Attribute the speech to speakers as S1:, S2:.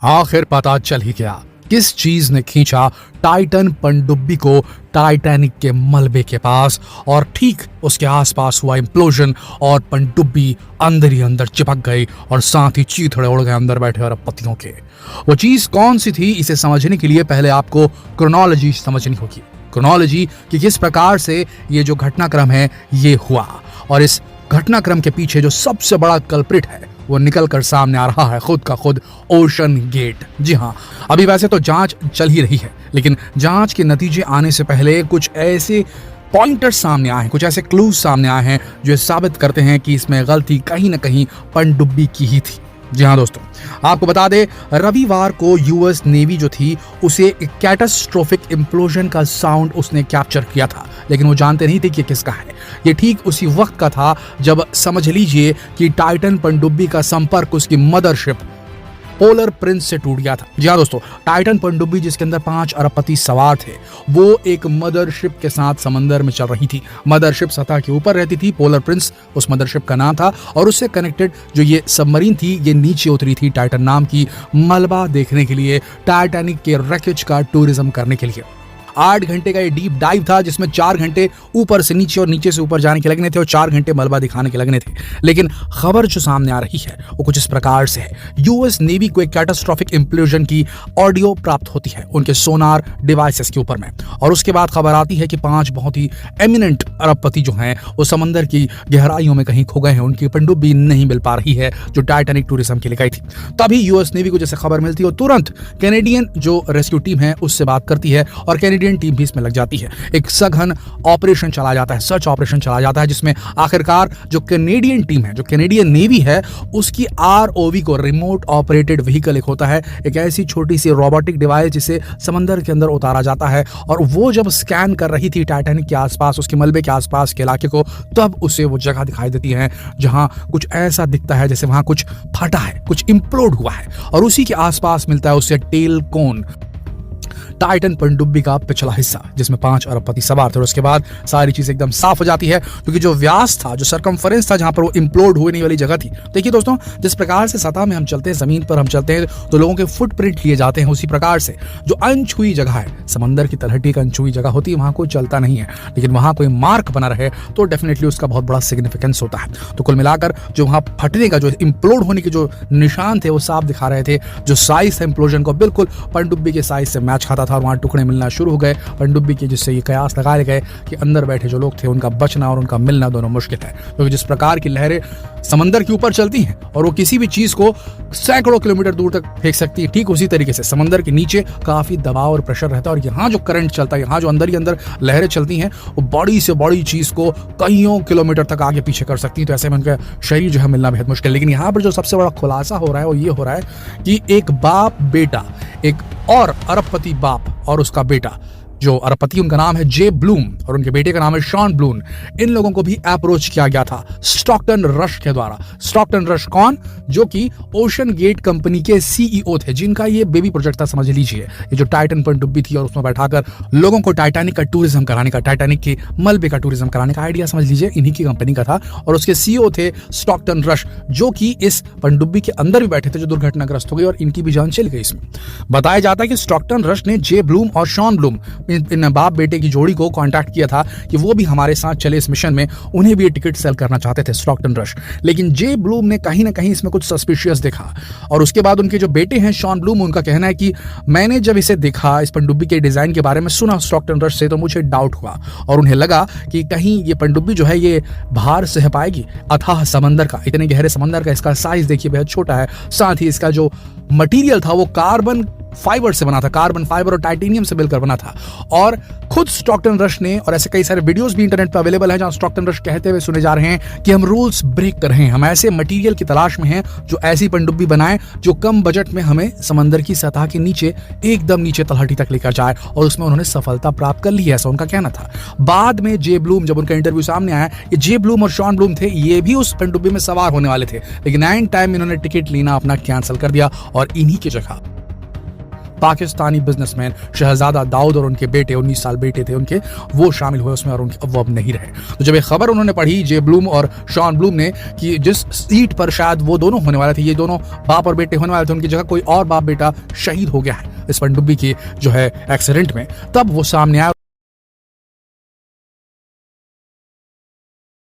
S1: आखिर पता चल ही गया किस चीज ने खींचा टाइटन पनडुब्बी को टाइटैनिक के मलबे के पास, और ठीक उसके आसपास हुआ इम्प्लोजन और पनडुब्बी अंदर ही अंदर चिपक गई और साथ ही चीथड़े उड़ गए अंदर बैठे अरबपतियों के। वो चीज कौन सी थी, इसे समझने के लिए पहले आपको क्रोनोलॉजी समझनी होगी। क्रोनोलॉजी कि किस प्रकार से ये जो घटनाक्रम है ये हुआ, और इस घटनाक्रम के पीछे जो सबसे बड़ा कल्प्रिट है वो निकल कर सामने आ रहा है खुद का खुद ओशन गेट। जी हाँ, अभी वैसे तो जांच चल ही रही है, लेकिन जांच के नतीजे आने से पहले कुछ ऐसे पॉइंटर्स सामने आए हैं, कुछ ऐसे क्लूज सामने आए हैं जो साबित करते हैं कि इसमें गलती कहीं ना कहीं पनडुब्बी की ही थी। जी हाँ दोस्तों, आपको बता दें रविवार को यूएस नेवी जो थी उसे एक कैटास्ट्रोफिक इम्प्लोजन का साउंड उसने कैप्चर किया था, लेकिन वो जानते नहीं थे कि किसका है। ये ठीक उसी वक्त का था जब समझ लीजिए कि टाइटन पनडुब्बी का संपर्क उसकी मदरशिप पोलर प्रिंस से टूट गया था। जी हाँ दोस्तों, टाइटन पनडुब्बी जिसके अंदर 5 अरबपति सवार थे, वो एक मदरशिप के साथ समंदर में चल रही थी। मदरशिप सतह के ऊपर रहती थी, पोलर प्रिंस उस मदरशिप का नाम था, और उससे कनेक्टेड जो ये सबमरीन थी ये नीचे उतरी थी टाइटन नाम की मलबा देखने के लिए, टाइटैनिक के रैकेज का टूरिज्म करने के लिए। 8 घंटे का ये डीप डाइव था जिसमें 4 घंटे ऊपर से नीचे और नीचे से ऊपर जाने के लगने थे और 4 घंटे मलबा दिखाने के लगने थे। लेकिन खबर जो सामने आ रही है वो कुछ इस प्रकार से है। यूएस नेवी को एक कैटास्ट्रोफिक इम्प्लोजन की ऑडियो प्राप्त होती है उनके सोनार डिवाइसेस के ऊपर में, और उसके बाद खबर आती है कि 5 बहुत ही एमिनेंट अरबपति जो हैं वो समंदर की गहराइयों में कहीं खो गए हैं, उनकी पनडुब्बी नहीं मिल पा रही है जो टाइटैनिक टूरिज्म के लिए गई थी। तभी यूएस नेवी को जैसे खबर मिलती है वो तुरंत कैनेडियन जो रेस्क्यू टीम है उससे बात करती है, और कैनेडियन टीम भी इसमें लग जाती है। एक सघन ऑपरेशन चला जाता है, सर्च ऑपरेशन चला जाता है, जिसमें आखिरकार जो कैनेडियन टीम है, जो कैनेडियन नेवी है, उसकी आरओवी को रिमोट ऑपरेटेड व्हीकल एक होता है, एक ऐसी छोटी सी रोबोटिक डिवाइस जिसे समंदर के अंदर उतारा जाता है, और वो जब स्कैन कर रही थी टाइटैनिक के आसपास, उसके मलबे के आसपास के इलाके को, तब उसे वो जगह दिखाई देती है जहां कुछ ऐसा दिखता है जैसे वहां कुछ फटा है, कुछ इंप्लोड हुआ है, और उसी के आसपास मिलता है उसे टेल कोन, टाइटन पनडुब्बी का पिछला हिस्सा जिसमें 5 अरबपति सवार थे। और उसके बाद सारी चीज एकदम साफ हो जाती है, क्योंकि जो व्यास था, जो सरकमफरेंस था जहां पर वो इंप्लोड होने वाली जगह थी। देखिए दोस्तों, जिस प्रकार से सतह में हम चलते हैं, जमीन पर हम चलते हैं तो लोगों के फुटप्रिंट लिए जाते हैं, उसी प्रकार से जो अनछुई जगह है, समंदर की तलहटी एक अनछुई जगह होती है, वहां कोई चलता नहीं है, लेकिन वहां कोई मार्क बना रहे तो डेफिनेटली उसका बहुत बड़ा सिग्निफिकेंस होता है। तो कुल मिलाकर जो वहां फटने का, जो इंप्लोड होने के जो निशान थे वो साफ दिखा रहे थे। जो साइज था इंप्लोजन को बिल्कुल पनडुब्बी के साइज से मैच खाता था, और वहां टुकड़े मिलना शुरू हो गए पनडुब्बी के, जिससे ये कयास लगाए गए कि अंदर बैठे जो लोग थे उनका बचना और उनका मिलना दोनों मुश्किल है, क्योंकि जिस प्रकार की लहरें समंदर के ऊपर चलती हैं और वो किसी भी चीज को सैकड़ों किलोमीटर दूर तक फेंक सकती है, ठीक उसी तरीके से समंदर के नीचे काफी दबाव और प्रेशर रहता है, और यहाँ जो करंट चलता है, यहाँ जो अंदर ही अंदर लहरें चलती हैं, वो बड़ी से बड़ी चीज को कईयों किलोमीटर तक आगे पीछे कर सकती है। तो ऐसे में उनका शरीर जो है मिलना बेहद मुश्किल। लेकिन यहाँ पर जो सबसे बड़ा खुलासा हो रहा है वो ये हो रहा है कि एक बाप बेटा, एक और अरबपति बाप और उसका बेटा, जो अरबपति उनका नाम है जे ब्लूम और उनके बेटे का नाम है शॉन ब्लूम, इन लोगों को भी अप्रोच किया गया था स्टॉकटन रश के द्वारा। स्टॉकटन रश कौन? जो कि ओशन गेट कंपनी के सीईओ थे, जिनका ये बेबी प्रोजेक्ट था, समझ लीजिए, ये जो टाइटन पनडुब्बी थी और उसमें बैठाकर लोगों को टाइटैनिक का टूरिज्म कराने का, टाइटैनिक के मलबे का टूरिज्म कराने का आइडिया समझ लीजिए इन्हीं की कंपनी का था। और उसके सीईओ थे स्टॉकटन रश, जो कि इस पनडुब्बी के अंदर भी बैठे थे, जो दुर्घटनाग्रस्त हो गई और इनकी भी जान चली गई। इसमें बताया जाता है कि स्टॉकटन रश ने जे ब्लूम और शॉन ब्लूम, इन बाप बेटे की जोड़ी को कांटेक्ट किया था कि वो भी हमारे साथ चले इस मिशन में, उन्हें भी ये टिकट सेल करना चाहते थे स्टॉकटन रश। लेकिन जे ब्लूम ने कहीं ना कहीं इसमें कुछ सस्पिशियस देखा, और उसके बाद उनके जो बेटे हैं शॉन ब्लूम, उनका कहना है कि मैंने जब इसे देखा, इस पनडुब्बी के डिजाइन के बारे में सुना स्टॉकटन रश से, तो मुझे डाउट हुआ और उन्हें लगा कि कहीं ये पनडुब्बी जो है ये भार सह पाएगी अथाह समंदर का, इतने गहरे समंदर का। इसका साइज देखिए बेहद छोटा है, साथ ही इसका जो मटेरियल था वो कार्बन फाइबर से बना था, कार्बन फाइबर और टाइटेनियम से मिलकर बना था। और खुद स्टॉकटन रश ने, और ऐसे कई सारे वीडियोस भी इंटरनेट पर अवेलेबल हैं जहां स्टॉकटन रश कहते हुए सुने जा रहे हैं कि हम रूल्स ब्रेक कर रहे हैं, हम ऐसे मटेरियल की तलाश में हैं जो ऐसी पनडुब्बी बनाए जो कम बजट में हमें समंदर की सतह के नीचे, एकदम नीचे तलहटी तक लेकर जाए, और उसमें उन्होंने सफलता प्राप्त कर ली है, ऐसा उनका कहना था। बाद में जे ब्लूम, जब उनका इंटरव्यू सामने आया, ये जे ब्लूम और शॉन ब्लूम थे, ये भी उस पनडुब्बी में सवार होने वाले थे, लेकिन एंड टाइम इन्होंने टिकट लेना अपना कैंसिल कर दिया और इन्हीं की जगह पाकिस्तानी बिजनेसमैन शहजादा दाऊद और उनके बेटे 19 साल बेटे थे उनके, वो शामिल हुए उसमें और वो अब नहीं रहे। तो जब ये खबर उन्होंने पढ़ी जे ब्लूम और शॉन ब्लूम ने कि जिस सीट पर शायद वो दोनों होने वाले थे, ये दोनों बाप और बेटे होने वाले थे, उनकी जगह कोई और बाप बेटा शहीद हो गया है इस पनडुब्बी की जो है एक्सीडेंट में, तब वो सामने आया।